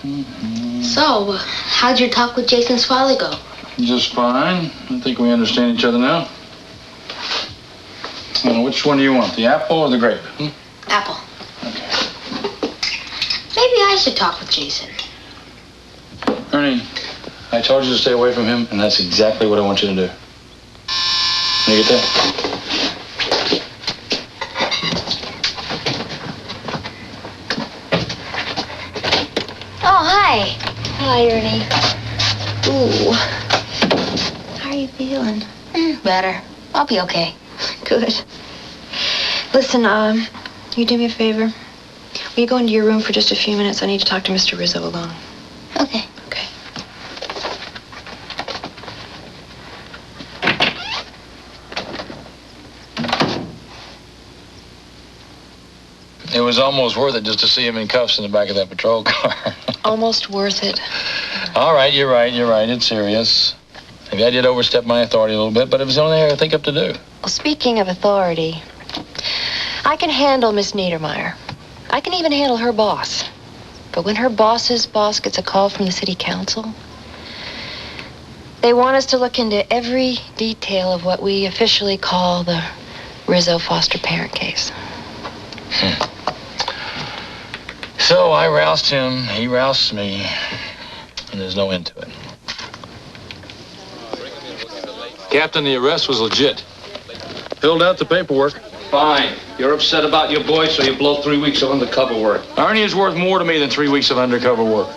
So, how'd your talk with Jason's father go? Just fine. I think we understand each other now. Which one do you want, the apple or the grape? Apple. Okay. Maybe I should talk with Jason. Ernie, I told you to stay away from him, and that's exactly what I want you to do. Can you get that? Oh, hi. Hi, Ernie. Ooh. How are you feeling? Better. I'll be okay. Good. Listen, you do me a favor? Will you go into your room for just a few minutes? I need to talk to Mr. Rizzo alone. Okay. Okay. It was almost worth it just to see him in cuffs in the back of that patrol car. Almost worth it. All right, you're right. It's serious. Maybe I did overstep my authority a little bit, but it was the only thing I could think up to do. Well, speaking of authority, I can handle Miss Niedermeyer. I can even handle her boss. But when her boss's boss gets a call from the city council, they want us to look into every detail of what we officially call the Rizzo foster parent case. So I roused him, he roused me, and there's no end to it. Captain, the arrest was legit. Filled out the paperwork. Fine. You're upset about your boy, so you blow 3 weeks of undercover work. Ernie is worth more to me than 3 weeks of undercover work.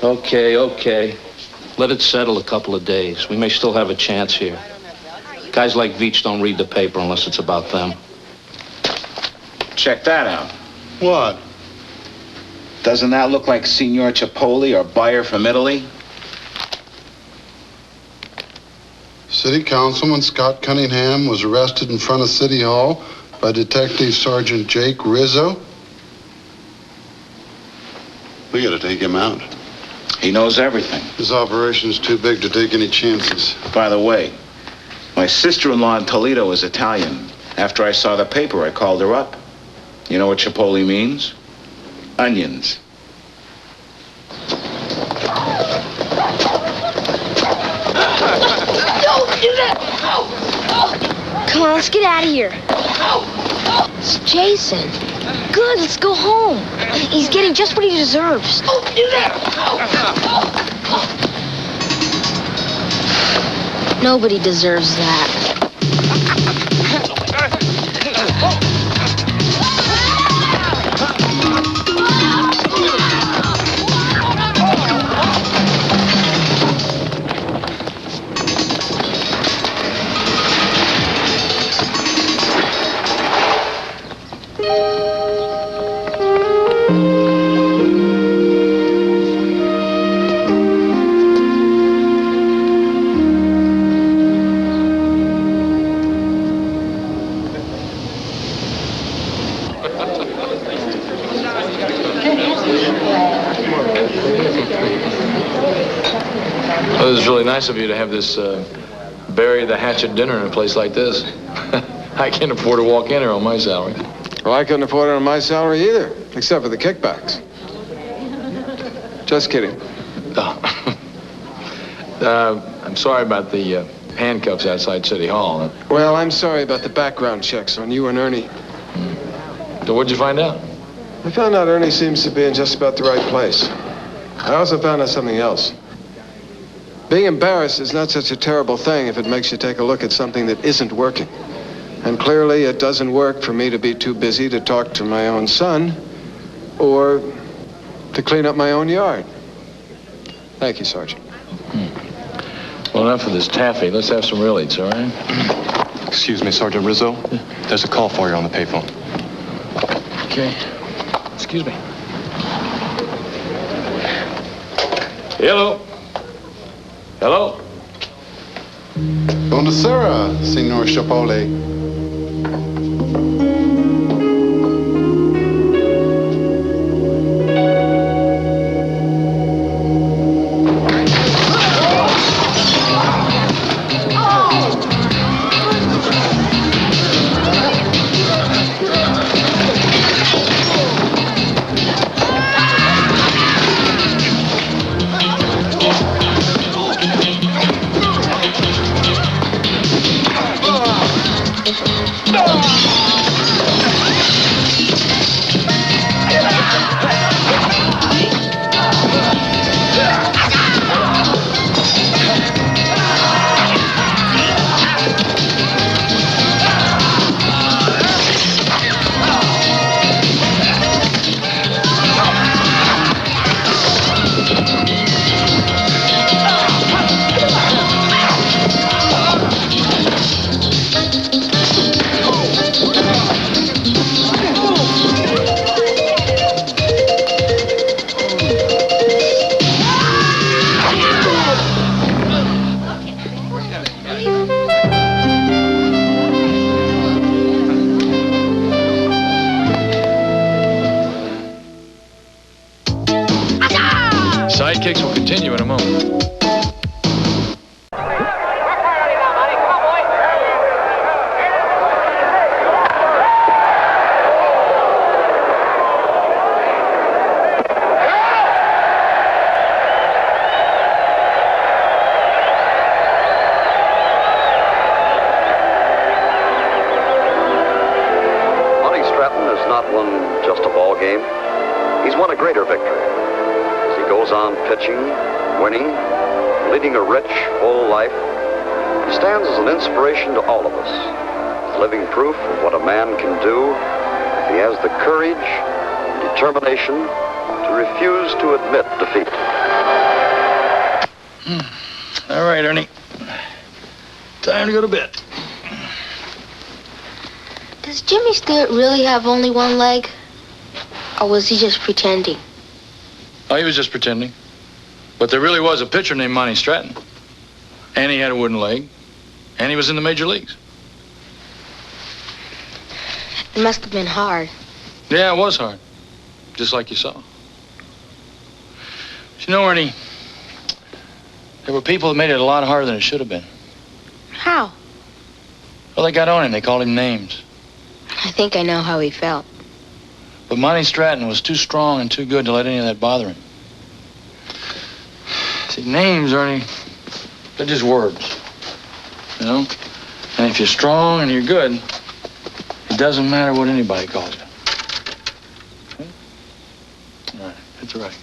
Okay. Let it settle a couple of days. We may still have a chance here. Guys like Veach don't read the paper unless it's about them. Check that out. What? Doesn't that look like Signor Cipolle or buyer from Italy? City Councilman Scott Cunningham was arrested in front of City Hall by Detective Sergeant Jake Rizzo. We gotta take him out. He knows everything. His operation's too big to take any chances. By the way, my sister-in-law in Toledo is Italian. After I saw the paper, I called her up. You know what Cipolle means? Onions. Don't do that! Come on, let's get out of here. It's Jason. Good, let's go home. He's getting just what he deserves. Don't do that! Nobody deserves that. Well, it was really nice of you to have this bury the hatchet dinner in a place like this. I can't afford to walk in here on my salary. Well, I couldn't afford it on my salary either, except for the kickbacks. Just kidding. I'm sorry about the handcuffs outside City Hall. Well, I'm sorry about the background checks on you and Ernie. So what'd you find out? I found out Ernie seems to be in just about the right place. I also found out something else. Being embarrassed is not such a terrible thing if it makes you take a look at something that isn't working. And clearly it doesn't work for me to be too busy to talk to my own son or to clean up my own yard. Thank you, Sergeant. Well, enough of this taffy. Let's have some real eats, all right? Excuse me, Sergeant Rizzo. There's a call for you on the payphone. Okay. Excuse me. Hello. Hello. Buonasera, Signor Cipolle. Sidekicks will continue in a moment. He's won a greater victory as he goes on pitching, winning, leading a rich, full life. He stands as an inspiration to all of us, living proof of what a man can do if he has the courage and determination to refuse to admit defeat. All right, Ernie. Time to go to bed. Does Jimmy Stewart really have only one leg? Or was he just pretending? Oh, he was just pretending. But there really was a pitcher named Monty Stratton. And he had a wooden leg. And he was in the major leagues. It must have been hard. Yeah, it was hard. Just like you saw. But you know, Ernie, there were people that made it a lot harder than it should have been. How? Well, they got on him. They called him names. I think I know how he felt. But Monty Stratton was too strong and too good to let any of that bother him. See, names, Ernie, they're just words, you know? And if you're strong and you're good, it doesn't matter what anybody calls you. Okay? All right, that's all right.